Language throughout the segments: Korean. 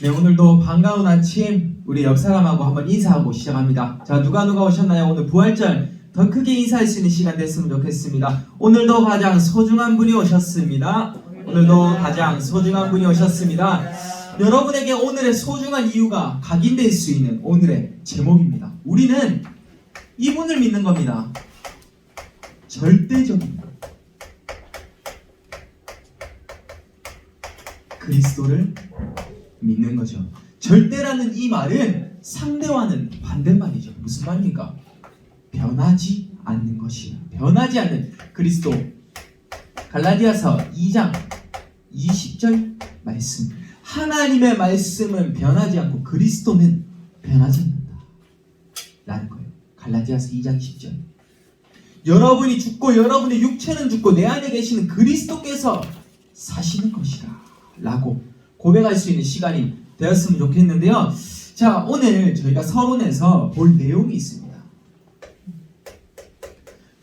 네, 오늘도 반가운 아침 우리 옆 사람하고 한번 인사하고 시작합니다. 자, 누가 오셨나요? 오늘 부활절 더 크게 인사할 수 있는 시간 됐으면 좋겠습니다. 오늘도 가장 소중한 분이 오셨습니다. 여러분에게 오늘의 소중한 이유가 각인될 수 있는 오늘의 제목입니다. 우리는 이분을 믿는 겁니다. 절대적인 그리스도를 믿는 거죠. 절대라는 이 말은 상대와는 반대말이죠. 무슨 말입니까? 변하지 않는 것이야. 변하지 않는 그리스도. 갈라디아서 2장 20절 말씀. 하나님의 말씀은 변하지 않고 그리스도는 변하지 않는다 라는 거예요. 갈라디아서 2장 10절. 여러분이 죽고 여러분의 육체는 죽고 내 안에 계시는 그리스도께서 사시는 것이다 라고 고백할 수 있는 시간이 되었으면 좋겠는데요. 자, 오늘 저희가 서론에서 볼 내용이 있습니다.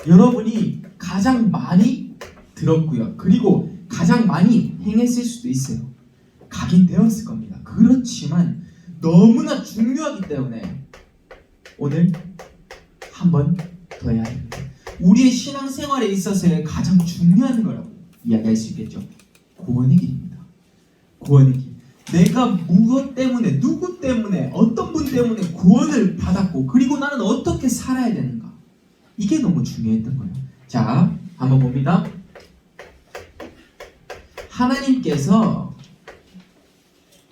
여러분이 가장 많이 들었고요. 그리고 가장 많이 행했을 수도 있어요. 각인되었을 겁니다. 그렇지만 너무나 중요하기 때문에 오늘 한 번 더 해야 됩니다. 우리의 신앙생활에 있어서의 가장 중요한 거라고 이야기할 수 있겠죠. 구원의 길입니다. 구원의 길. 내가 무엇 때문에, 누구 때문에, 어떤 분 때문에 구원을 받았고 그리고 나는 어떻게 살아야 되는가. 이게 너무 중요했던 거예요. 자, 한번 봅니다. 하나님께서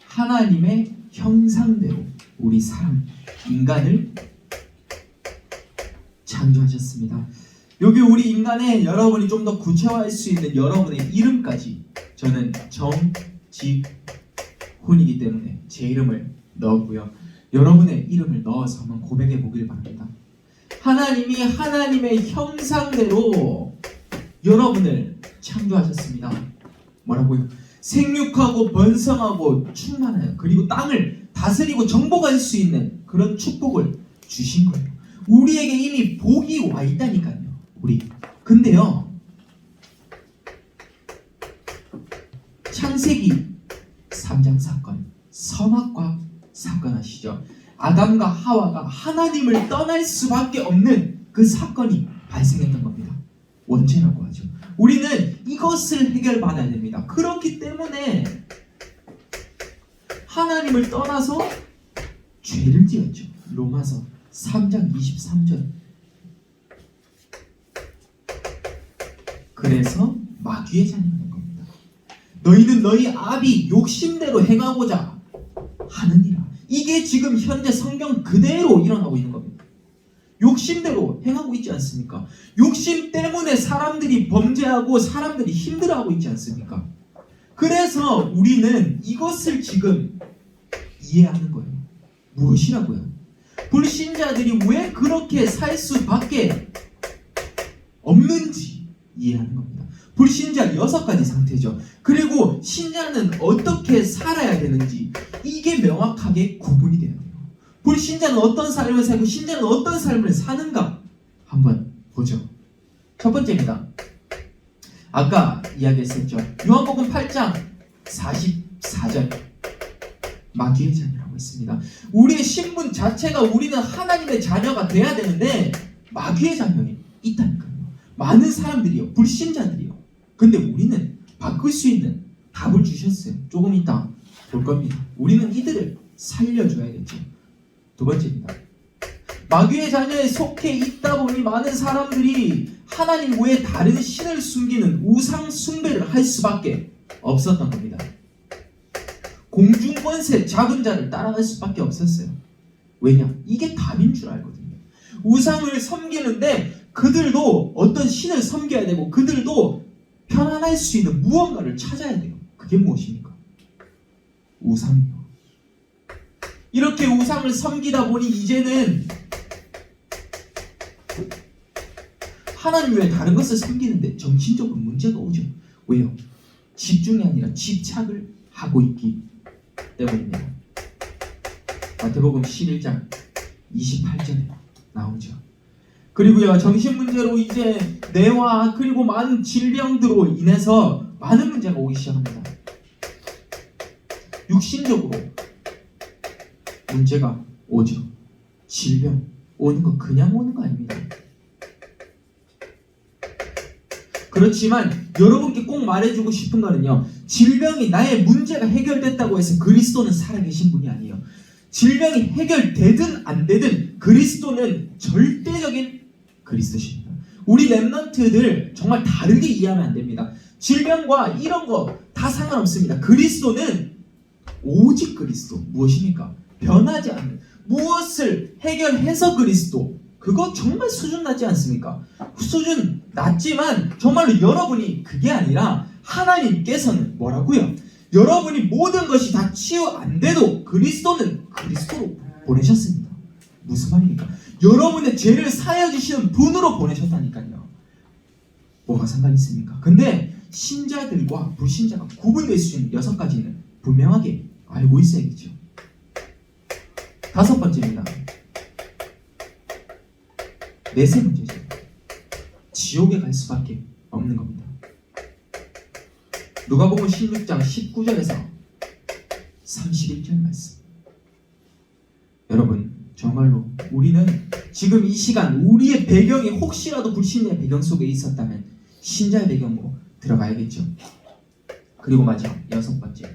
하나님의 형상대로 우리 사람, 인간을 창조하셨습니다. 여기 우리 인간의 여러분이 좀 더 구체화할 수 있는 여러분의 이름까지 저는 정직훈이기 때문에 제 이름을 넣었고요. 여러분의 이름을 넣어서 한번 고백해 보길 바랍니다. 하나님이 하나님의 형상대로 여러분을 창조하셨습니다. 뭐라고요? 생육하고 번성하고 충만하여 그리고 땅을 다스리고 정복할 수 있는 그런 축복을 주신 거예요. 우리에게 이미 복이 와 있다니까요. 근데요, 창세기 3장 사건, 선악과 사건 아시죠? 아담과 하와가 하나님을 떠날 수밖에 없는 그 사건이 발생했던 겁니다. 원죄라고 하죠. 우리는 이것을 해결받아야 됩니다. 그렇기 때문에 하나님을 떠나서 죄를 지었죠. 로마서 3장 23절. 그래서 마귀의 자녀가 된 겁니다. 너희는 너희 아비 욕심대로 행하고자 하느니라. 이게 지금 현재 성경 그대로 일어나고 있는 겁니다. 욕심대로 행하고 있지 않습니까? 욕심 때문에 사람들이 범죄하고 사람들이 힘들어하고 있지 않습니까? 그래서 우리는 이것을 지금 이해하는 거예요. 무엇이라고요? 불신자들이 왜 그렇게 살 수밖에 없는지 이해하는 겁니다. 불신자 6가지 상태죠. 그리고 신자는 어떻게 살아야 되는지 이게 명확하게 구분이 돼야 돼요. 불신자는 어떤 삶을 살고 신자는 어떤 삶을 사는가 한번 보죠. 첫 번째입니다. 아까 이야기했었죠. 요한복음 8장 44절. 마귀의 자녀라고 했습니다. 우리의 신분 자체가 우리는 하나님의 자녀가 돼야 되는데 마귀의 자녀에 있다니까요. 많은 사람들이요, 불신자들이요. 근데 우리는 바꿀 수 있는 답을 주셨어요. 조금 이따 볼 겁니다. 우리는 이들을 살려줘야겠죠. 두 번째입니다. 마귀의 자녀에 속해 있다 보니 많은 사람들이 하나님 외에 다른 신을 숨기는 우상 숭배를 할 수밖에 없었던 겁니다. 공중권세 잡은 자를 따라갈 수밖에 없었어요. 왜냐? 이게 답인 줄 알거든요. 우상을 섬기는데 그들도 어떤 신을 섬겨야 되고 그들도 편안할 수 있는 무언가를 찾아야 돼요. 그게 무엇입니까? 우상이요. 이렇게 우상을 섬기다 보니 이제는 하나님 외에 다른 것을 섬기는데 정신적으로 문제가 오죠. 왜요? 집중이 아니라 집착을 하고 있기 때문입니다. 마태복음 11장 28절에 나오죠. 그리고요, 정신문제로 이제 뇌와 그리고 많은 질병들로 인해서 많은 문제가 오기 시작합니다. 육신적으로 문제가 오죠. 질병 오는 거 그냥 오는 거 아닙니다. 그렇지만 여러분께 꼭 말해주고 싶은 거는요, 질병이 나의 문제가 해결됐다고 해서 그리스도는 살아계신 분이 아니에요. 질병이 해결되든 안 되든 그리스도는 절대적인 그리스도십니다. 우리 랩런트들 정말 다르게 이해하면 안 됩니다. 질병과 이런 거 다 상관없습니다. 그리스도는 오직 그리스도. 무엇입니까? 변하지 않는, 무엇을 해결해서 그리스도. 그거 정말 수준 낮지 않습니까? 수준 낮지만 정말로 여러분이 그게 아니라 하나님께서는 뭐라고요? 여러분이 모든 것이 다 치유 안 돼도 그리스도는 그리스도로 보내셨습니다. 무슨 말입니까? 여러분의 죄를 사하여 주시는 분으로 보내셨다니까요. 뭐가 상관이 있습니까? 근데 신자들과 불신자가 구분될 수 있는 6가지는 분명하게 알고 있어야겠죠. 5번째입니다. 내세 문제죠. 지옥에 갈 수밖에 없는 겁니다. 누가복음 16장 19절에서 31절 말씀. 여러분 정말로 우리는 지금 이 시간 우리의 배경이 혹시라도 불신의 배경 속에 있었다면 신자의 배경으로 들어가야겠죠. 그리고 마지막 6번째,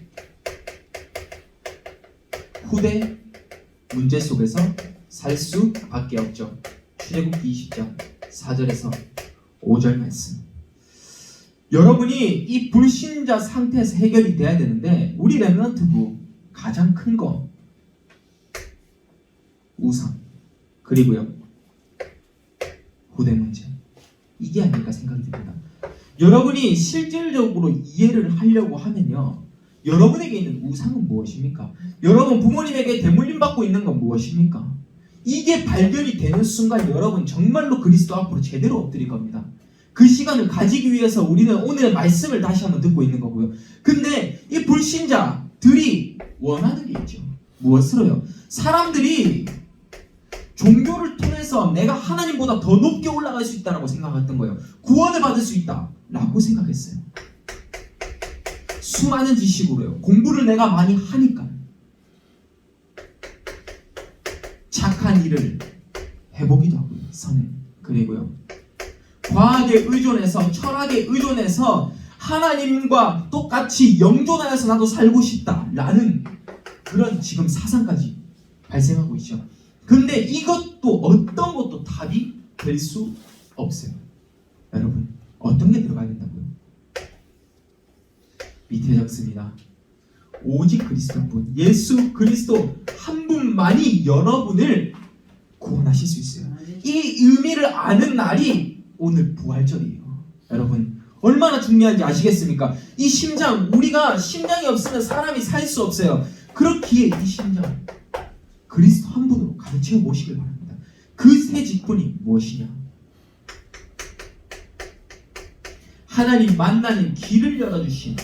후대 문제 속에서 살 수밖에 없죠. 출애굽기 20장 4절에서 5절 말씀. 여러분이 이 불신자 상태에서 해결이 돼야 되는데 우리 랩런트부 가장 큰 거 우상 그리고요 후대 문제, 이게 아닐까 생각이 듭니다. 여러분이 실질적으로 이해를 하려고 하면요, 여러분에게 있는 우상은 무엇입니까? 여러분 부모님에게 대물림 받고 있는 건 무엇입니까? 이게 발견이 되는 순간 여러분 정말로 그리스도 앞으로 제대로 엎드릴 겁니다. 그 시간을 가지기 위해서 우리는 오늘의 말씀을 다시 한번 듣고 있는 거고요. 근데 이 불신자들이 원하는 게 있죠. 무엇으로요? 사람들이 종교를 통해서 내가 하나님보다 더 높게 올라갈 수 있다고 생각했던 거예요. 구원을 받을 수 있다라고 생각했어요. 수많은 지식으로요. 공부를 내가 많이 하니까 착한 일을 해보기도 하고요. 선행. 그리고요 과학에 의존해서 철학에 의존해서 하나님과 똑같이 영존하여서 나도 살고 싶다라는 그런 지금 사상까지 발생하고 있죠. 근데 이것도 어떤 것도 답이 될 수 없어요. 여러분 어떤 게 들어가야 된다고요? 밑에 적습니다. 오직 그리스도뿐, 예수 그리스도 한 분만이 여러분을 구원하실 수 있어요. 이 의미를 아는 날이 오늘 부활절이에요. 여러분 얼마나 중요한지 아시겠습니까? 이 심장, 우리가 심장이 없으면 사람이 살 수 없어요. 그렇기에 이 심장 그리스도 한 분으로 가르쳐 보시길 바랍니다. 그 세 직분이 무엇이냐? 하나님 만나는 길을 열어주신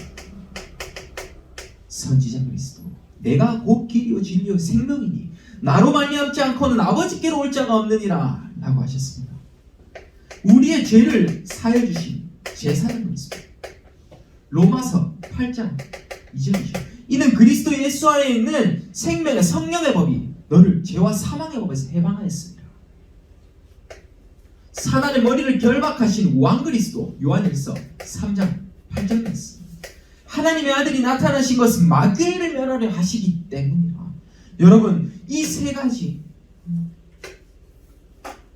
선지자 그리스도. 내가 곧 길이요 진리요 생명이니 나로 말미암지 않고는 아버지께로 올 자가 없느니라 라고 하셨습니다. 우리의 죄를 사해 주신 제사장 그리스도. 로마서 8장 2절이죠. 이는 그리스도 예수 안에 있는 생명의 성령의 법이 너를 죄와 사망의 법에서 해방하였습니다. 사단의 머리를 결박하신 왕 그리스도. 요한일서 3장 8절 말씀. 하나님의 아들이 나타나신 것은 마귀를 멸하려 하시기 때문이라. 여러분 이 세 가지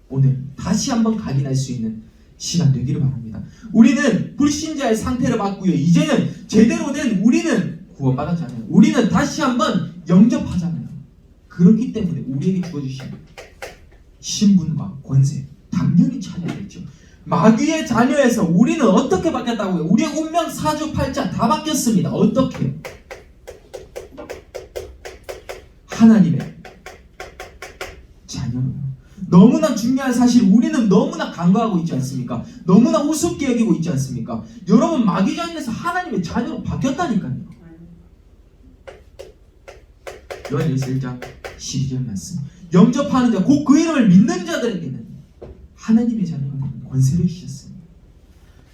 오늘 다시 한번 각인할 수 있는 시간 되기를 바랍니다. 우리는 불신자의 상태를 받고요. 이제는 제대로 된 우리는 구원받았잖아요. 우리는 다시 한번 영접하잖아요. 그렇기 때문에 우리에게 주어주신 신분과 권세 당연히 찾아야겠죠. 마귀의 자녀에서 우리는 어떻게 바뀌었다고요? 우리의 운명 사주팔자 다 바뀌었습니다. 어떻게요? 하나님의 자녀로요. 너무나 중요한 사실, 우리는 너무나 간과하고 있지 않습니까? 너무나 우습게 여기고 있지 않습니까? 여러분 마귀 자녀에서 하나님의 자녀로 바뀌었다니까요. 요한일서 1장 12절 말씀. 영접하는 자, 곧 그 이름을 믿는 자들에게는 하나님의 자녀가 되는 권세를 주셨습니다.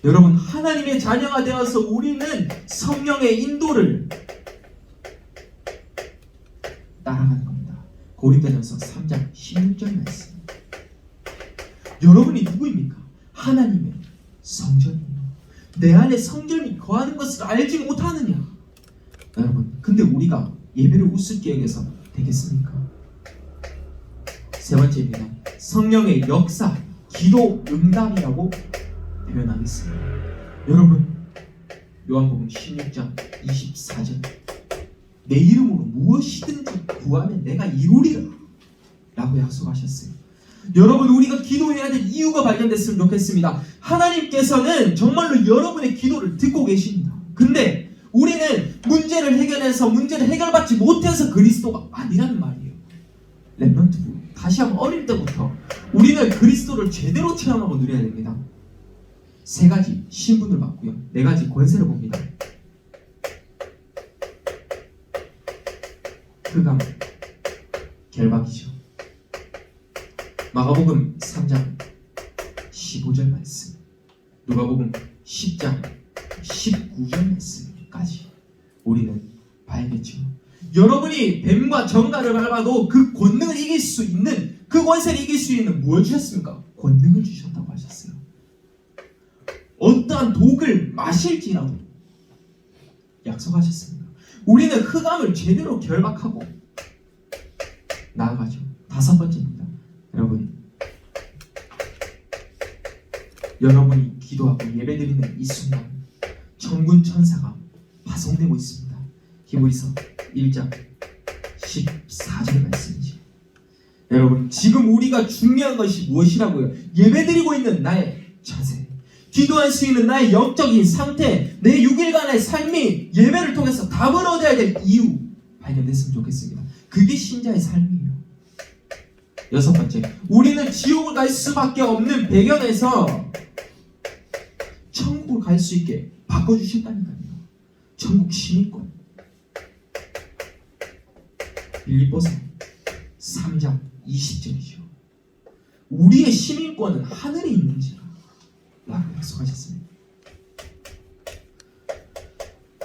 여러분 하나님의 자녀가 되어서 우리는 성령의 인도를 따라가는 겁니다. 고린도전서 3장 16절 말씀. 여러분이 누구입니까? 하나님의 성전이에요. 내 안에 성전이 거하는 것을 알지 못하느냐? 여러분, 근데 우리가 예배를 우습게 여겨서 되겠습니까? 세 번째입니다. 성령의 역사, 기도 응답이라고 표현하겠습니다. 여러분, 요한복음 16장 24절, 내 이름으로 무엇이든지 구하면 내가 이루리라 라고 약속하셨어요. 여러분, 우리가 기도해야 될 이유가 발견됐으면 좋겠습니다. 하나님께서는 정말로 여러분의 기도를 듣고 계십니다. 근데 우리는 문제를 해결해서 문제를 해결받지 못해서 그리스도가 아니라는 말이에요. 렘넌트, 다시 한번 어릴 때부터 우리는 그리스도를 제대로 체험하고 누려야 됩니다. 세 가지 신분을 받고요, 네 가지 권세를 봅니다. 흑암, 결박이죠. 마가복음 3장 15절 말씀, 누가복음 10장 19절 말씀까지 우리는 봐야겠죠. 여러분이 뱀과 정갈을 밟아도 그 권능을 이길 수 있는, 그 권세를 이길 수 있는 무엇을 주셨습니까? 권능을 주셨다고 하셨어요. 어떠한 독을 마실지라도 약속하셨습니다. 우리는 흑암을 제대로 결박하고 나아가죠. 다섯 번째입니다. 여러분이 기도하고 예배드리는 이 순간 천군 천사가 파송되고 있습니다. 히브리서 1장 14절 말씀이죠. 여러분, 지금 우리가 중요한 것이 무엇이라고요? 예배드리고 있는 나의 자세, 기도할 수 있는 나의 영적인 상태, 내 6일간의 삶이 예배를 통해서 답을 얻어야 될 이유 발견됐으면 좋겠습니다. 그게 신자의 삶이에요. 여섯 번째, 우리는 지옥을 갈 수밖에 없는 배경에서 천국을 갈 수 있게 바꿔주셨다니까요. 천국 시민권. 빌립보서 3장 20절이죠. 우리의 시민권은 하늘에 있는지라 라고 약속하셨습니다.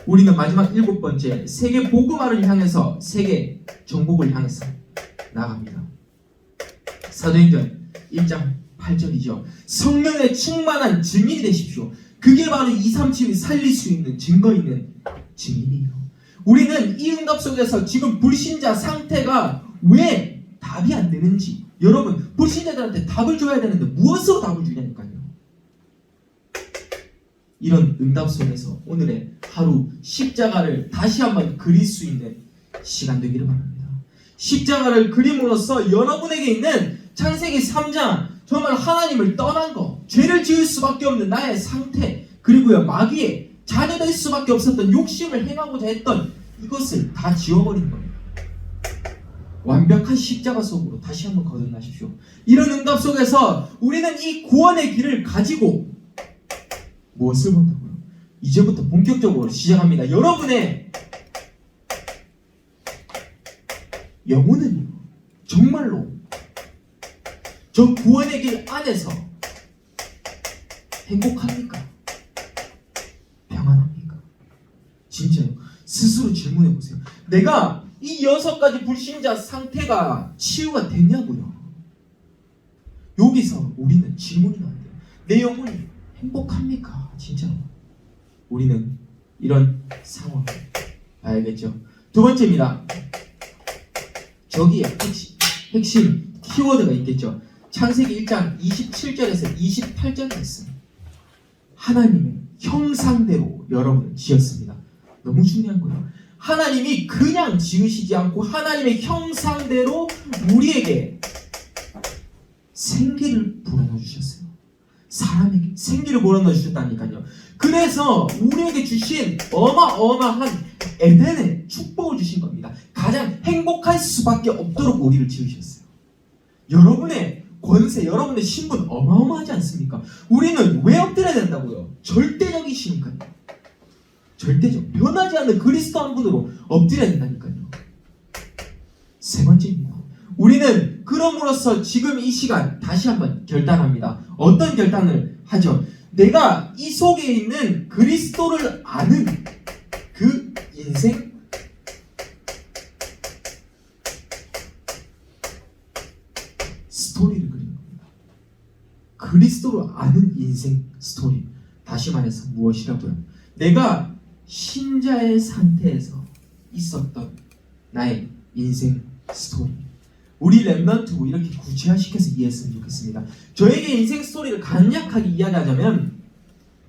우리는 마지막 일곱 번째, 세계 복음화를 향해서, 세계 정복을 향해서 나아갑니다. 사도행전 1장 8절이죠. 성령에 충만한 증인이 되십시오. 그게 바로 237이 살릴 수 있는 증거 있는 증인이에요. 우리는 이 응답 속에서 지금 불신자 상태가 왜 답이 안 되는지, 여러분, 불신자들한테 답을 줘야 되는데 무엇으로 답을 주냐니까요. 이런 응답 속에서 오늘의 하루 십자가를 다시 한번 그릴 수 있는 시간 되기를 바랍니다. 십자가를 그림으로써 여러분에게 있는 창세기 3장, 정말 하나님을 떠난 거, 죄를 지을 수밖에 없는 나의 상태, 그리고요, 마귀의 자녀될 수밖에 없었던 욕심을 행하고자 했던 이것을 다 지워버리는 겁니다. 완벽한 십자가 속으로 다시 한번 거듭나십시오. 이런 응답 속에서 우리는 이 구원의 길을 가지고 무엇을 본다고요? 이제부터 본격적으로 시작합니다. 여러분의 영혼은요, 정말로 저 구원의 길 안에서 행복합니까? 평안합니까? 진짜요. 스스로 질문해 보세요. 내가 이 6가지 불신자 상태가 치유가 됐냐고요. 여기서 우리는 질문이 나는데요. 내 영혼이 행복합니까? 진짜로. 우리는 이런 상황을 봐야겠죠. 두 번째입니다. 저기에 핵심 키워드가 있겠죠. 창세기 1장 27절에서 28절 말씀. 하나님의 형상대로 여러분을 지었습니다. 너무 중요한 거예요. 하나님이 그냥 지으시지 않고 하나님의 형상대로 우리에게 생기를 불어넣어 주셨어요. 사람에게 생기를 불어넣어 주셨다니까요. 그래서 우리에게 주신 어마어마한 에덴의 축복을 주신 겁니다. 가장 행복할 수밖에 없도록 우리를 지으셨어요. 여러분의 권세, 여러분의 신분 어마어마하지 않습니까? 우리는 왜 엎드려야 된다고요? 절대적이시니까요. 절대적, 변하지 않는 그리스도 한 분으로 엎드려야 된다니까요. 세 번째입니다. 우리는 그럼으로써 지금 이 시간 다시 한번 결단합니다. 어떤 결단을 하죠? 내가 이 속에 있는 그리스도를 아는 그 인생, 아는 인생 스토리. 다시 말해서 무엇이라고요? 내가 신자의 상태에서 있었던 나의 인생 스토리. 우리 렘넌트 이렇게 구체화시켜서 이해했으면 좋겠습니다. 저에게 인생 스토리를 간략하게 이야기하자면,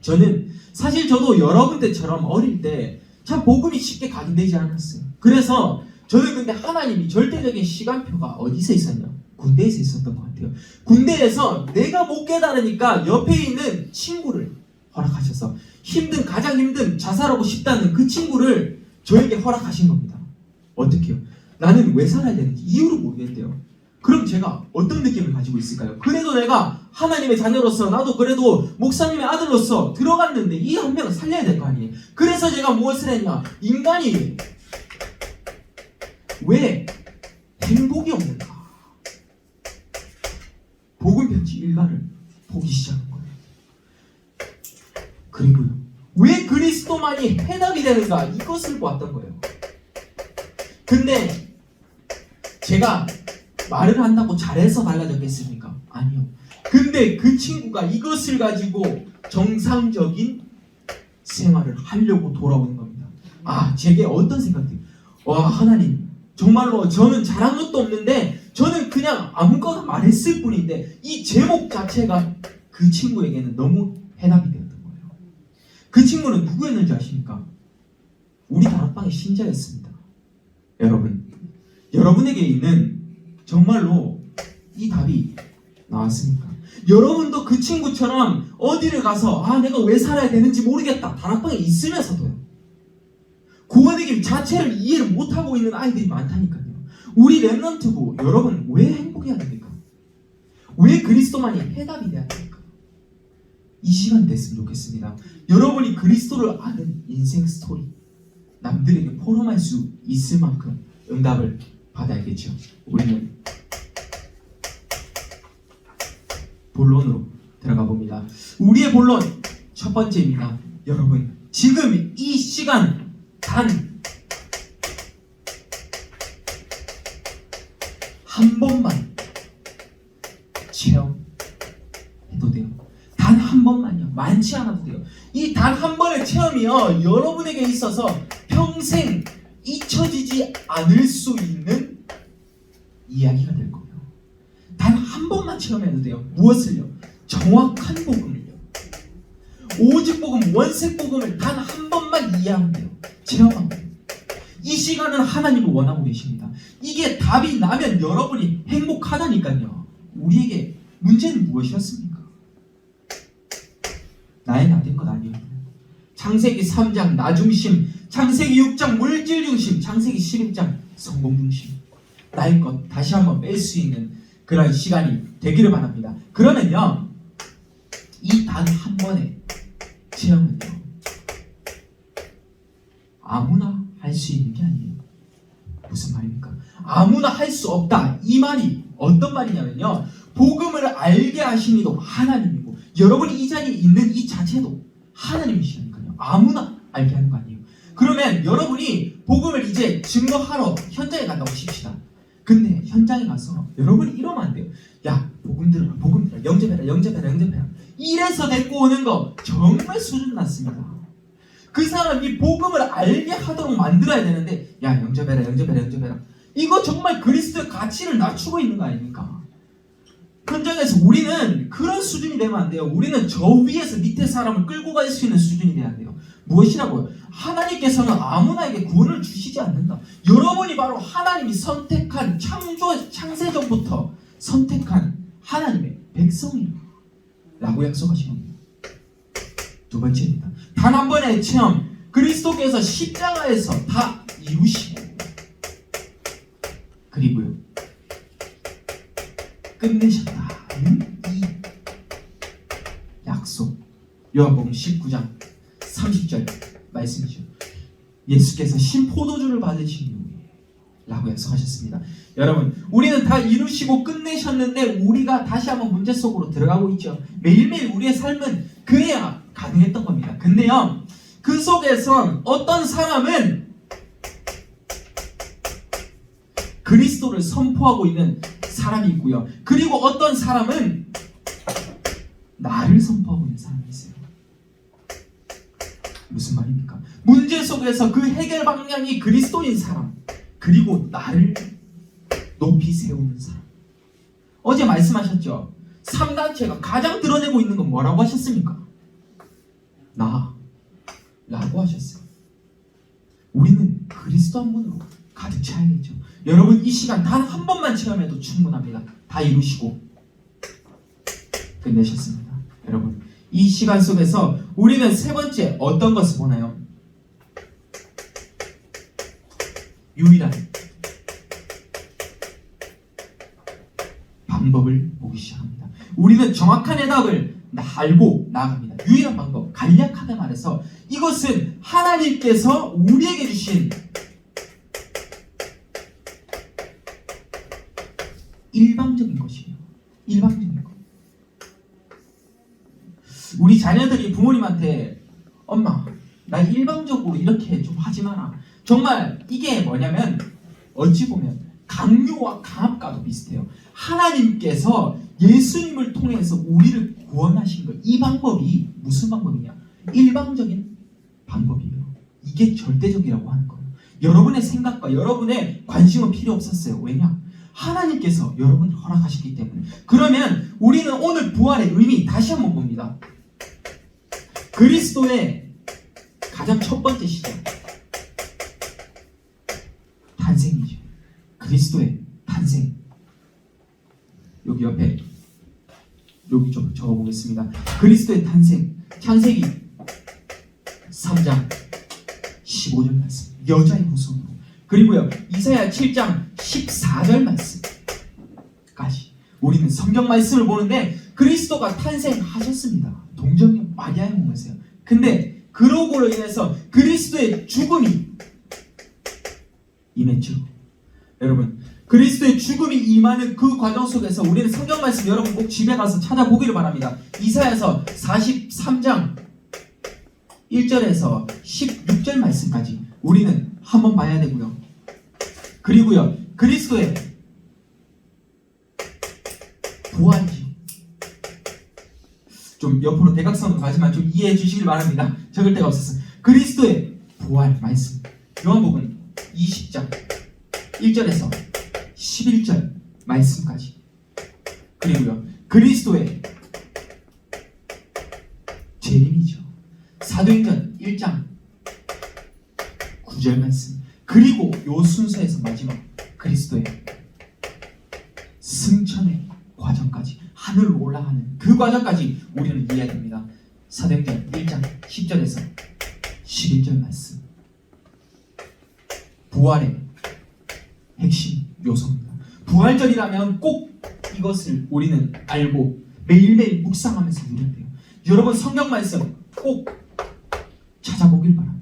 저는 사실 저도 여러분들처럼 어릴 때 참 복음이 쉽게 각인되지 않았어요. 그래서 저는 근데 하나님이 절대적인 시간표가 어디서 있었냐? 군대에서 있었던 것 같아요. 군대에서 내가 못 깨달으니까 옆에 있는 친구를 허락하셔서 가장 힘든 자살하고 싶다는 그 친구를 저에게 허락하신 겁니다. 어떻게요? 나는 왜 살아야 되는지 이유를 모르겠대요. 그럼 제가 어떤 느낌을 가지고 있을까요? 그래도 내가 하나님의 자녀로서, 나도 그래도 목사님의 아들로서 들어갔는데 이 한 명을 살려야 될 거 아니에요. 그래서 제가 무엇을 했냐? 인간이 왜 행복이 없는가? 복음 편지 일가를 보기 시작한 거예요. 그리고요, 왜 그리스도만이 해답이 되는가? 이것을 보았던 거예요. 근데 제가 말을 한다고 잘해서 달라졌겠습니까? 아니요. 근데 그 친구가 이것을 가지고 정상적인 생활을 하려고 돌아오는 겁니다. 제게 어떤 생각들이, 하나님, 정말로 저는 잘한 것도 없는데 저는 그냥 아무거나 말했을 뿐인데 이 제목 자체가 그 친구에게는 너무 해답이 되었던 거예요. 그 친구는 누구였는지 아십니까? 우리 다락방의 신자였습니다. 여러분에게 있는 정말로 이 답이 나왔습니까? 여러분도 그 친구처럼 어디를 가서 내가 왜 살아야 되는지 모르겠다, 다락방에 있으면서도요, 구원의 길 자체를 이해를 못하고 있는 아이들이 많다니까요. 우리 렘넌트부 여러분 왜 행복해야 됩니까? 왜 그리스도만이 해답이 돼야 됩니까? 이 시간 됐으면 좋겠습니다. 여러분이 그리스도를 아는 인생 스토리, 남들에게 포럼할 수 있을 만큼 응답을 받아야겠죠. 우리는 본론으로 들어가 봅니다. 우리의 본론 첫 번째입니다. 여러분, 지금 이 시간 단 한 번만 체험해도 돼요. 단 한 번만요. 많지 않아도 돼요. 이 단 한 번의 체험이요, 여러분에게 있어서 평생 잊혀지지 않을 수 있는 이야기가 될 거예요. 단 한 번만 체험해도 돼요. 무엇을요? 정확한 복음을요. 오직 복음, 원색 복음을 단 한 번만 이해하면 돼요. 체험하면 돼요. 이 시간은 하나님을 원하고 계십니다. 이게 답이 나면 여러분이 행복하다니까요. 우리에게 문제는 무엇이었습니까? 나의 나된 것 아니에요. 창세기 3장 나중심, 창세기 6장 물질 중심, 창세기 11장 성공 중심. 나의 것 다시 한번 뺄 수 있는 그런 시간이 되기를 바랍니다. 그러면요, 이 단 한 번의 체험은요, 아무나 할 수 있는 게 아니에요. 무슨 말입니까? 아무나 할 수 없다. 이 말이 어떤 말이냐면요, 복음을 알게 하신 이도 하나님이고 여러분이 이 자리에 있는 이 자체도 하나님이시니까요. 아무나 알게 하는 거 아니에요. 그러면 여러분이 복음을 이제 증거하러 현장에 간다고 칩시다. 근데 현장에 가서 여러분이 이러면 안 돼요. 야, 복음 들어라, 영접해라. 이래서 데리고 오는 거 정말 수준 낮습니다. 그 사람이 복음을 알게 하도록 만들어야 되는데, 야, 영접해라. 이거 정말 그리스도의 가치를 낮추고 있는 거 아닙니까? 현장에서 우리는 그런 수준이 되면 안 돼요. 우리는 저 위에서 밑에 사람을 끌고 갈 수 있는 수준이 돼야 돼요. 무엇이라고요? 하나님께서는 아무나에게 구원을 주시지 않는다. 여러분이 바로 하나님이 선택한 창세전부터 선택한 하나님의 백성이에요 라고 약속하신 겁니다. 두 번째입니다. 단 한 번의 체험, 그리스도께서 십자가에서 다 이루시고 그리고요 끝내셨다는 이 약속, 요한복음 19장 30절 말씀이죠. 예수께서 신포도주를 받으신 후에 라고 약속하셨습니다. 여러분, 우리는 다 이루시고 끝내셨는데 우리가 다시 한번 문제 속으로 들어가고 있죠. 매일매일 우리의 삶은 그래야 가능했던 겁니다. 근데요, 그 속에선 어떤 사람은 그리스도를 선포하고 있는 사람이 있고요. 그리고 어떤 사람은 나를 선포하고 있는 사람이 있어요. 무슨 말입니까? 문제 속에서 그 해결 방향이 그리스도인 사람, 그리고 나를 높이 세우는 사람. 어제 말씀하셨죠? 3단체가 가장 드러내고 있는 건 뭐라고 하셨습니까? 나라고 하셨어요. 우리는 그리스도 한 분으로 가득 차야겠죠. 여러분, 이 시간 단 한 번만 체험해도 충분합니다. 다 이루시고 끝내셨습니다. 여러분, 이 시간 속에서 우리는 세 번째 어떤 것을 보나요? 유일한 방법을 보기 시작합니다. 우리는 정확한 해답을 알고 나아갑니다. 유일한 방법, 간략하게 말해서 이것은 하나님께서 우리에게 주신 일방적인 것이에요. 일방적인 것. 우리 자녀들이 부모님한테 엄마, 나 일방적으로 이렇게 좀 하지 마라. 정말 이게 뭐냐면 어찌 보면 강요와 강압과도 비슷해요. 하나님께서 예수님을 통해서 우리를 구원하신 것. 이 방법이 무슨 방법이냐? 일방적인 방법이에요. 이게 절대적이라고 하는 거예요. 여러분의 생각과 여러분의 관심은 필요 없었어요. 왜냐? 하나님께서 여러분을 허락하셨기 때문에. 그러면 우리는 오늘 부활의 의미 다시 한번 봅니다. 그리스도의 가장 첫 번째 시작, 탄생이죠. 그리스도의 탄생. 여기 옆에 여기 좀 적어보겠습니다. 그리스도의 탄생, 창세기 3장 15절 말씀, 여자의 후손으로. 그리고요, 이사야 7장 14절 말씀까지 우리는 성경 말씀을 보는데 그리스도가 탄생하셨습니다. 동정녀 마리아의 몸에서요. 근데 그러고로 인해서 그리스도의 죽음이 임했죠. 여러분, 그리스도의 죽음이 임하는 그 과정 속에서 우리는 성경 말씀 여러분 꼭 집에 가서 찾아보기를 바랍니다. 이사야서 43장 1절에서 16절 말씀까지 우리는 한번 봐야 되고요. 그리고요, 그리스도의 부활이죠. 좀 옆으로 대각선으로 가지만 좀 이해해 주시길 바랍니다. 적을 데가 없어서. 그리스도의 부활 말씀, 요한복음 20장 1절에서 11절 말씀까지. 그리고요, 그리스도의 재림이죠. 사도행전 1장 9절 말씀. 그리고 요 순서에서 마지막 그리스도의 승천의 과정까지, 하늘로 올라가는 그 과정까지 우리는 이해해야 됩니다. 사도행전 1장 10절에서 11절 말씀. 부활의 핵심 요소입니다. 부활절이라면 꼭 이것을 우리는 알고 매일매일 묵상하면서 누려야 돼요. 여러분, 성경 말씀 꼭 찾아보길 바랍니다.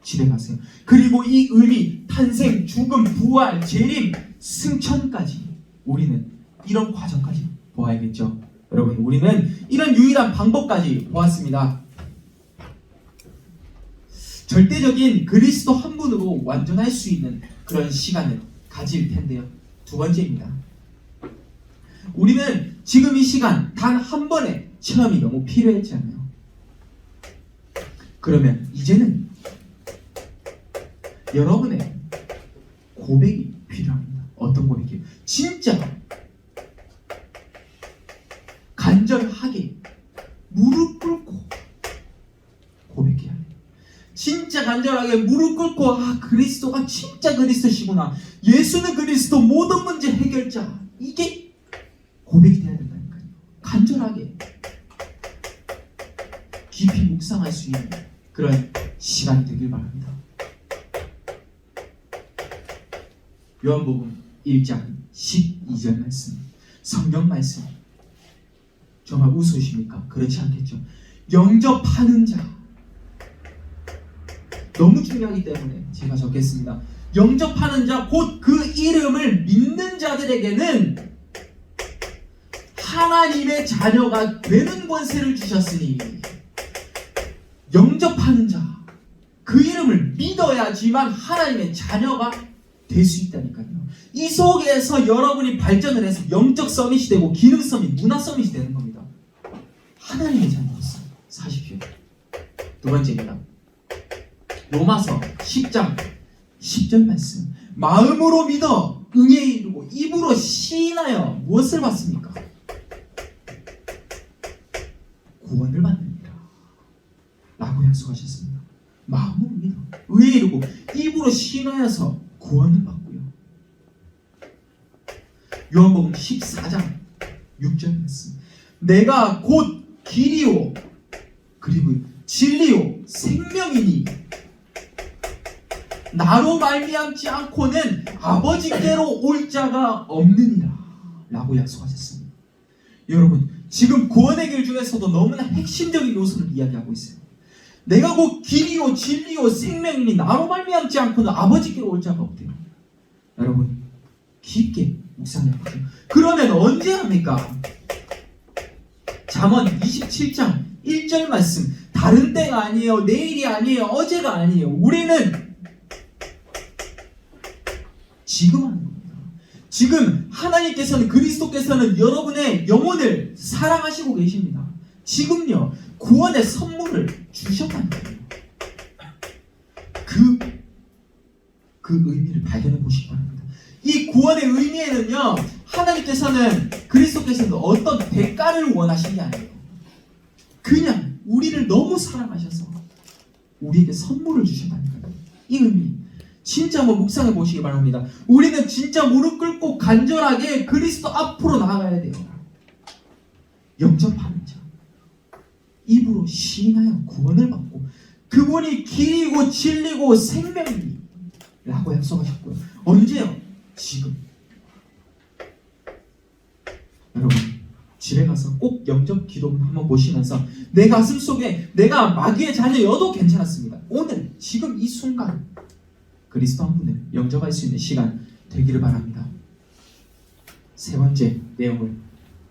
집에 가세요. 그리고 이 의미, 탄생, 죽음, 부활, 재림, 승천까지 우리는 이런 과정까지 보아야겠죠. 여러분, 우리는 이런 유일한 방법까지 보았습니다. 절대적인 그리스도 한 분으로 완전할 수 있는 그런 시간을 가질 텐데요. 두 번째입니다. 우리는 지금 이 시간 단 한 번의 체험이 너무 필요했지 않나요? 그러면 이제는 여러분의 고백이 필요합니다. 어떤 고백이에요? 진짜 간절하게 무릎 꿇고 고백해야 해요. 진짜 간절하게 무릎 꿇고, 아, 그리스도가 진짜 그리스도시구나, 예수는 그리스도 모든 문제 해결자, 이게 고백이 돼야 된다니까요. 간절하게 깊이 묵상할 수 있는 그런 시간이 되길 바랍니다. 요한복음 1장 12절 말씀, 성경 말씀. 정말 웃으십니까? 그렇지 않겠죠? 영접하는 자, 너무 중요하기 때문에 제가 적겠습니다. 영접하는 자, 곧 그 이름을 믿는 자들에게는 하나님의 자녀가 되는 권세를 주셨으니. 영접하는 자, 그 이름을 믿어야지만 하나님의 자녀가 될 수 있다니까요. 이 속에서 여러분이 발전을 해서 영적 서밋이 되고 기능 서밋, 문화 서밋이 되는 겁니다. 하나님의 자녀로서 사십시오. 두 번째입니다. 로마서 10장 10절 말씀. 마음으로 믿어 응에 이르고 입으로 시인하여 무엇을 받습니까? 구원을 받습니다. 라고 약속하셨습니다. 마음으로 믿어 의에 이르고 입으로 시인하여서 구원을 받고요. 요한복음 14장 6절 말씀. 내가 곧 길이요 그리고 진리요 생명이니 나로 말미암지 않고는 아버지께로 올 자가 없느니라 라고 약속하셨습니다. 여러분, 지금 구원의 길 중에서도 너무나 핵심적인 요소를 이야기하고 있어요. 내가 곧 길이요 진리요 생명이니 나로 말미암지 않고는 아버지께로 올 자가 없대요. 여러분, 깊게 묵상해보세요. 그러면 언제 합니까? 잠언 27장 1절 말씀. 다른 때가 아니에요. 내일이 아니에요. 어제가 아니에요. 우리는 지금 하는 겁니다. 지금 하나님께서는, 그리스도께서는 여러분의 영혼을 사랑하시고 계십니다. 지금요, 구원의 선물을 주셨다는 거예요. 그 의미를 발견해 보시기 바랍니다. 이 구원의 의미에는요, 하나님께서는, 그리스도께서는 어떤 대가를 원하신 게 아니에요. 그냥 우리를 너무 사랑하셔서 우리에게 선물을 주셨다니까요. 이 의미 진짜 한번 묵상해 보시기 바랍니다. 우리는 진짜 무릎 꿇고 간절하게 그리스도 앞으로 나아가야 돼요. 영접하는 자, 입으로 시인하여 구원을 받고 그분이 길이고 진리고 생명이라고 약속하셨고요. 언제요? 지금. 여러분, 집에 가서 꼭 영접 기도문 한번 보시면서 내 가슴 속에 내가 마귀의 자녀여도 괜찮았습니다. 오늘 지금 이 순간 그리스도 한 분을 영접할 수 있는 시간 되기를 바랍니다. 세 번째 내용을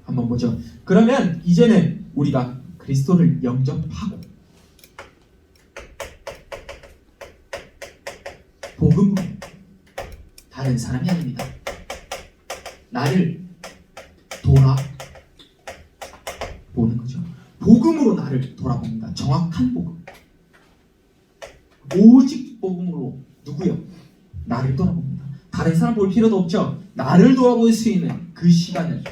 한번 보죠. 그러면 이제는 우리가 그리스도를 영접하고 복음으로 다른 사람이 아닙니다. 나를 돌아보는 거죠. 복음으로 나를 돌아봅니다. 정확한 복음. 오직 복음으로 누구요? 나를 돌아봅니다. 다른 사람 볼 필요도 없죠. 나를 돌아볼 수 있는 그 시간을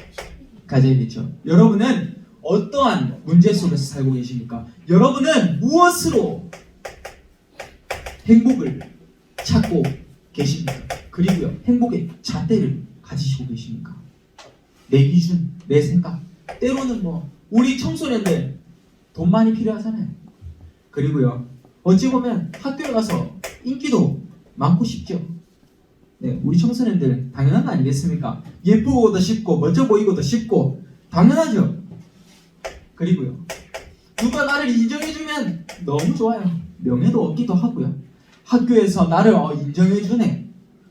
가져야겠죠. 여러분은 어떠한 문제 속에서 살고 계십니까? 여러분은 무엇으로 행복을 찾고 계십니까? 그리고요, 행복의 잣대를 가지시고 계십니까? 내 기준, 내 생각. 때로는 우리 청소년들 돈 많이 필요하잖아요. 그리고요, 어찌 보면 학교에 가서 인기도 많고 싶죠. 네, 우리 청소년들 당연한 거 아니겠습니까? 예쁘고도 싶고 멋져 보이고도 싶고 당연하죠. 그리고요, 누가 나를 인정해주면 너무 좋아요. 명예도 얻기도 하고요. 학교에서 나를 인정해주네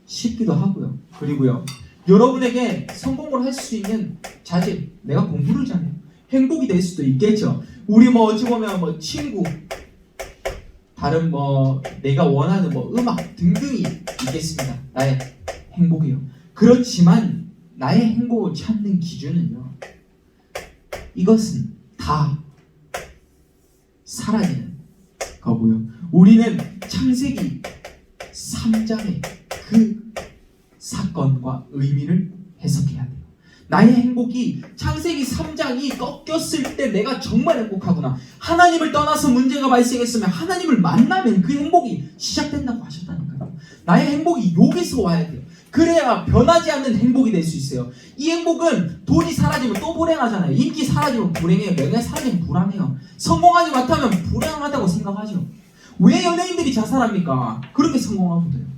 싶기도 하고요. 그리고요, 여러분에게 성공을 할 수 있는 자질, 내가 공부를 잘해요. 행복이 될 수도 있겠죠. 우리 어찌 보면 친구, 다른 내가 원하는 음악 등등이 있겠습니다. 나의 행복이요. 그렇지만 나의 행복을 찾는 기준은요, 이것은 다 사라지는 거고요. 우리는 창세기 3장의 그 사건과 의미를 해석해야 돼요. 나의 행복이 창세기 3장이 꺾였을 때 내가 정말 행복하구나. 하나님을 떠나서 문제가 발생했으면 하나님을 만나면 그 행복이 시작된다고 하셨다니까요. 나의 행복이 여기서 와야 돼요. 그래야 변하지 않는 행복이 될 수 있어요. 이 행복은 돈이 사라지면 또 불행하잖아요. 인기 사라지면 불행해요. 명예 사라지면 불안해요. 성공하지 못하면 불행하다고 생각하죠. 왜 연예인들이 자살합니까? 그렇게 성공하거든요.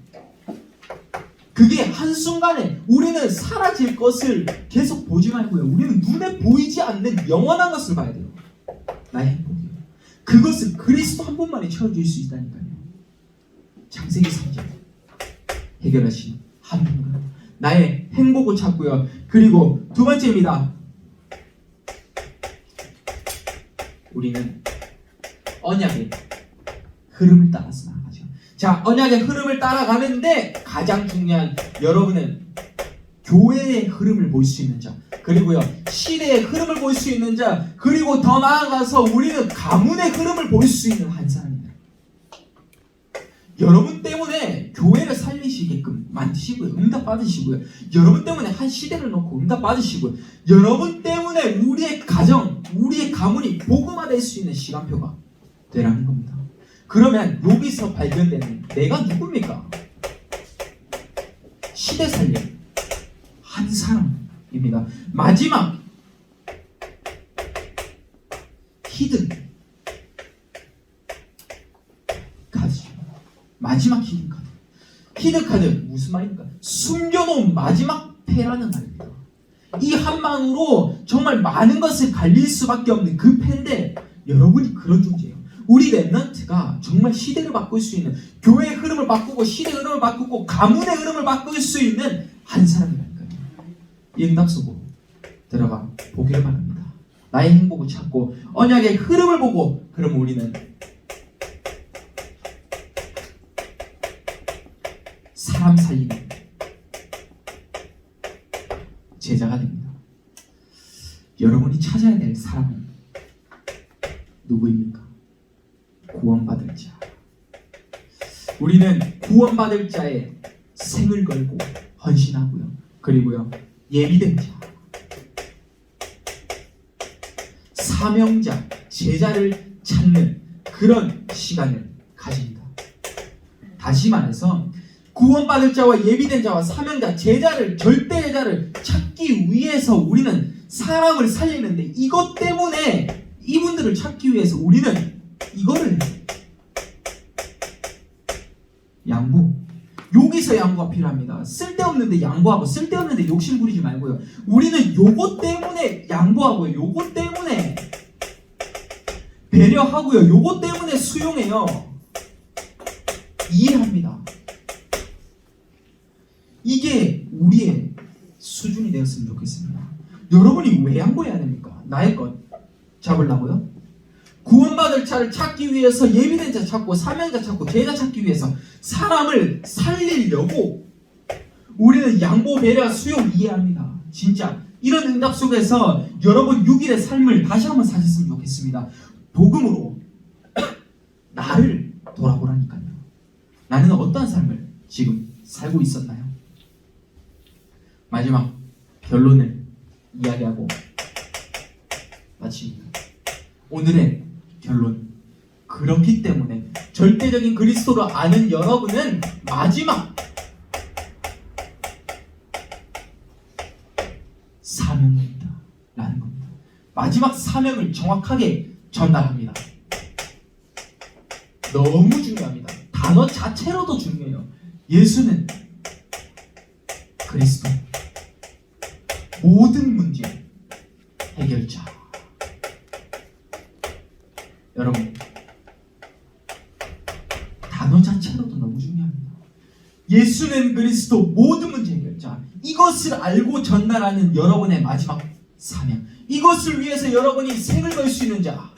그게 한순간에 우리는 사라질 것을 계속 보지 말고요. 우리는 눈에 보이지 않는 영원한 것을 봐야 돼요. 나의 행복이요. 그것을 그리스도 한 분만이 채워줄 수 있다니까요. 창세기 3장 해결하신 한 분과 나의 행복을 찾고요. 그리고 두 번째입니다. 우리는 언약의 흐름을 따라서 나가죠. 자, 언약의 흐름을 따라가는데 가장 중요한, 여러분은 교회의 흐름을 볼 수 있는 자, 그리고요 시대의 흐름을 볼 수 있는 자, 그리고 더 나아가서 우리는 가문의 흐름을 볼 수 있는 한 사람입니다. 여러분 때문에 교회를 살리시게끔 만드시고요, 응답 받으시고요, 여러분 때문에 한 시대를 놓고 응답 받으시고요, 여러분 때문에 우리의 가정, 우리의 가문이 복음화될 수 있는 시간표가 되라는 겁니다. 그러면 여기서 발견되는 내가 누굽니까? 시대 살림 한 사람입니다. 마지막 히든 카드, 마지막 히든 카드. 히든 카드 무슨 말입니까? 숨겨놓은 마지막 패라는 말입니다. 이 한방으로 정말 많은 것을 갈릴 수밖에 없는 그 패인데 여러분이 그런 존재예요. 우리 랩런트가 정말 시대를 바꿀 수 있는, 교회의 흐름을 바꾸고 시대의 흐름을 바꾸고 가문의 흐름을 바꿀 수 있는 한 사람이라니까요. 이 응답 속으로 들어가 보기를 바랍니다. 나의 행복을 찾고 언약의 흐름을 보고, 그럼 우리는 사람 살리는 제자가 됩니다. 여러분이 찾아야 될 사람은 누구입니까? 구원받을 자. 우리는 구원받을 자의 생을 걸고 헌신하고요, 그리고요 예비된 자, 사명자, 제자를 찾는 그런 시간을 가집니다. 다시 말해서 구원받을 자와 예비된 자와 사명자, 제자를, 절대 제자를 찾기 위해서 우리는 사람을 살리는데, 이것 때문에 이분들을 찾기 위해서 우리는 이거를 양보, 여기서 양보가 필요합니다. 쓸데없는데 양보하고 쓸데없는데 욕심 부리지 말고요, 우리는 요것 때문에 양보하고요, 요것 때문에 배려하고요, 요것 때문에 수용해요, 이해합니다. 이게 우리의 수준이 되었으면 좋겠습니다. 여러분이 왜 양보해야 됩니까? 나의 것 잡으려고요? 구원받을 자를 찾기 위해서 예비된 자 찾고 사명자 찾고 제자 찾기 위해서 사람을 살리려고 우리는 양보, 배려, 수용 이해합니다. 진짜 이런 응답 속에서 여러분 6일의 삶을 다시 한번 사셨으면 좋겠습니다. 복음으로 나를 돌아보라니까요. 나는 어떤 삶을 지금 살고 있었나요? 마지막 결론을 이야기하고 마칩니다. 오늘의 결론, 그렇기 때문에 절대적인 그리스도를 아는 여러분은 마지막 사명입니다 라는 겁니다. 마지막 사명을 정확하게 전달합니다. 너무 중요합니다. 단어 자체로도 중요해요. 예수는 그리스도, 모든 문제 해결자. 여러분, 단어 자체로도 너무 중요합니다. 예수는 그리스도, 모든 문제 해결자. 이것을 알고 전달하는 여러분의 마지막 사명, 이것을 위해서 여러분이 생을 걸 수 있는 자.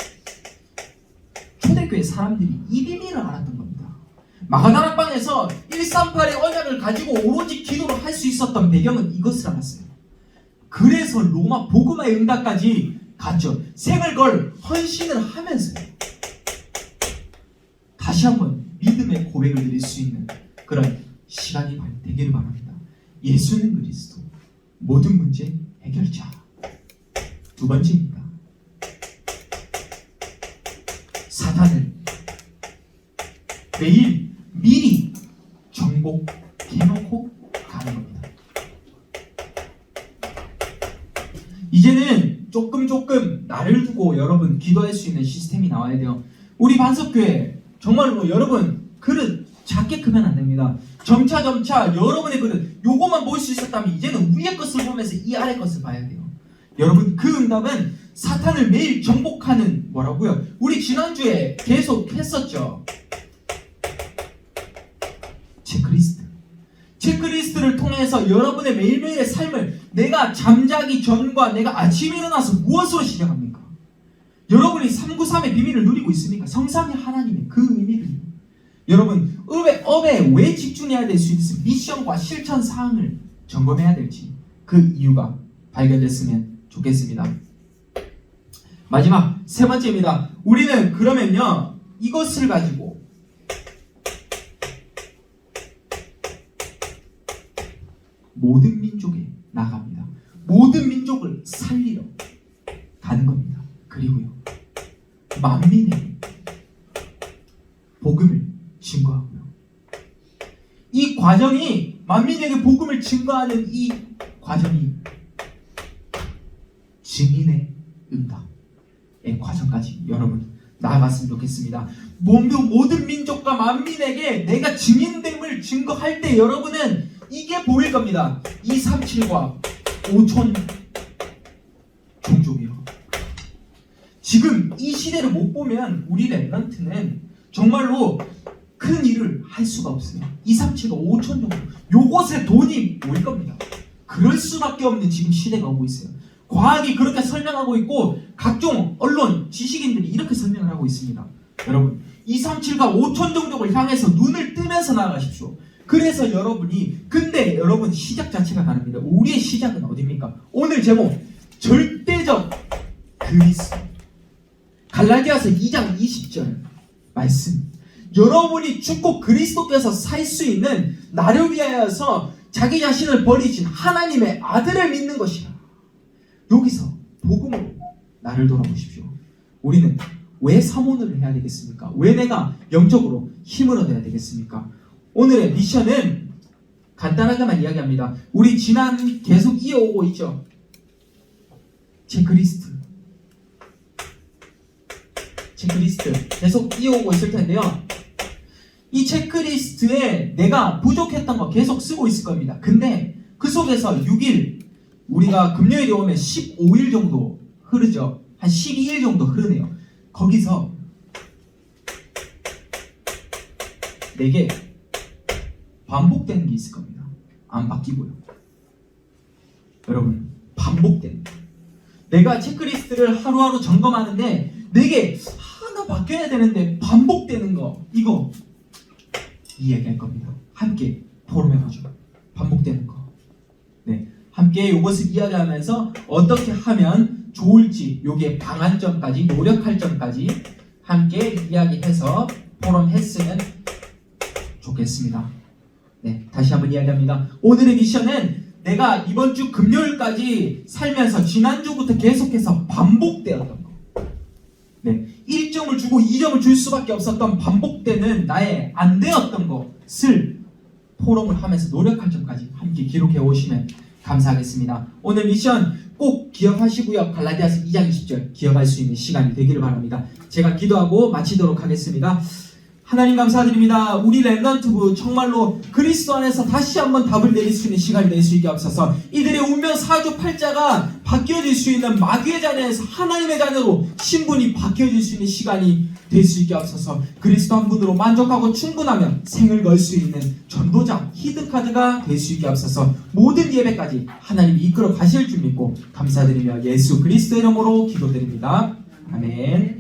초대교회 사람들이 이 비밀을 알았던 겁니다. 마가다락방에서 138의 언약을 가지고 오로지 기도를 할 수 있었던 배경은 이것을 알았어요. 그래서 로마 복음화의 응답까지 갔죠. 생을 걸 헌신을 하면서요. 다시 한번 믿음의 고백을 드릴 수 있는 그런 시간이 되기를 바랍니다. 예수는 그리스도, 모든 문제 해결자. 두 번째입니다. 사탄을 매일 미리 정복해놓고 가는 겁니다. 이제는 조금 나를 두고 여러분 기도할 수 있는 시스템이 나와야 돼요. 우리 반석교회 정말로 여러분 그릇 작게 크면 안 됩니다. 점차 여러분의 그릇 요것만 볼 수 있었다면 이제는 위의 것을 보면서 이 아래 것을 봐야 돼요. 여러분, 그 응답은 사탄을 매일 정복하는 뭐라고요? 우리 지난주에 계속 했었죠. 체크리스트를 통해서 여러분의 매일매일의 삶을 내가 잠자기 전과 내가 아침에 일어나서 무엇으로 시작합니까? 여러분이 393의 비밀을 누리고 있습니까? 성삼위 하나님의 그 의미를, 여러분 업에 왜 집중해야 될 수 있는 미션과 실천 사항을 점검해야 될지, 그 이유가 발견됐으면 좋겠습니다. 마지막 세 번째입니다. 우리는 그러면요 이것을 가지고 모든 민족에 나갑니다. 모든 민족을 살리러 가는 겁니다. 그리고요 만민에게 복음을 증거하고요. 이 과정이 만민에게 복음을 증거하는 이 과정이 증인의 응답의 과정까지 여러분 나아갔으면 좋겠습니다. 모든 민족과 만민에게 내가 증인됨을 증거할 때 여러분은 이게 보일 겁니다. 237과 5천 종족이요. 지금 이 시대를 못 보면 우리 렘넌트는 정말로 큰 일을 할 수가 없어요. 237과 5천 종족 요것에 돈이 모일 겁니다. 그럴 수밖에 없는 지금 시대가 오고 있어요. 과학이 그렇게 설명하고 있고 각종 언론 지식인들이 이렇게 설명을 하고 있습니다. 여러분 237과 5천 종족을 향해서 눈을 뜨면서 나아가십시오. 그래서 근데 여러분 시작 자체가 다릅니다. 우리의 시작은 어디입니까? 오늘 제목 절대적 그리스도 갈라디아서 2장 20절 말씀. 여러분이 죽고 그리스도께서 살 수 있는 나를 위하여서 자기 자신을 버리신 하나님의 아들을 믿는 것이라. 여기서 복음으로 나를 돌아보십시오. 우리는 왜 사모를 해야 되겠습니까? 왜 내가 영적으로 힘을 얻어야 되겠습니까? 오늘의 미션은 간단하게만 이야기합니다. 우리 지난 계속 이어오고 있죠. 체크리스트 계속 이어오고 있을 텐데요. 이 체크리스트에 내가 부족했던 거 계속 쓰고 있을 겁니다. 근데 그 속에서 6일 우리가 금요일에 오면 15일 정도 흐르죠. 한 12일 정도 흐르네요. 거기서 4개 반복되는 게 있을 겁니다. 안 바뀌고요. 여러분 반복되는 내가 체크리스트를 하루하루 점검하는데 4개 하나 바뀌어야 되는데 반복되는 거 이거 이야기할 겁니다. 함께 포럼해보죠. 반복되는 거. 네, 함께 이것을 이야기하면서 어떻게 하면 좋을지 요게 방한 점까지 노력할 점까지 함께 이야기해서 포럼했으면 좋겠습니다. 네, 다시 한번 이야기합니다. 오늘의 미션은 내가 이번 주 금요일까지 살면서 지난주부터 계속해서 반복되었던 거. 네, 1점을 주고 2점을 줄 수밖에 없었던 반복되는 나의 안 되었던 것을 포럼을 하면서 노력할 점까지 함께 기록해 오시면 감사하겠습니다. 오늘 미션 꼭 기억하시고요. 갈라디아서 2장 20절 기억할 수 있는 시간이 되기를 바랍니다. 제가 기도하고 마치도록 하겠습니다. 하나님 감사드립니다. 우리 렘넌트부 정말로 그리스도 안에서 다시 한번 답을 내릴 수 있는 시간이 될 수 있게 하옵소서. 이들의 운명 사주팔자가 바뀌어질 수 있는 마귀의 자녀에서 하나님의 자녀로 신분이 바뀌어질 수 있는 시간이 될 수 있게 하옵소서. 그리스도 한 분으로 만족하고 충분하면 생을 걸 수 있는 전도자 히든카드가 될 수 있게 하옵소서. 모든 예배까지 하나님이 이끌어 가실 줄 믿고 감사드리며 예수 그리스도 이름으로 기도드립니다. 아멘.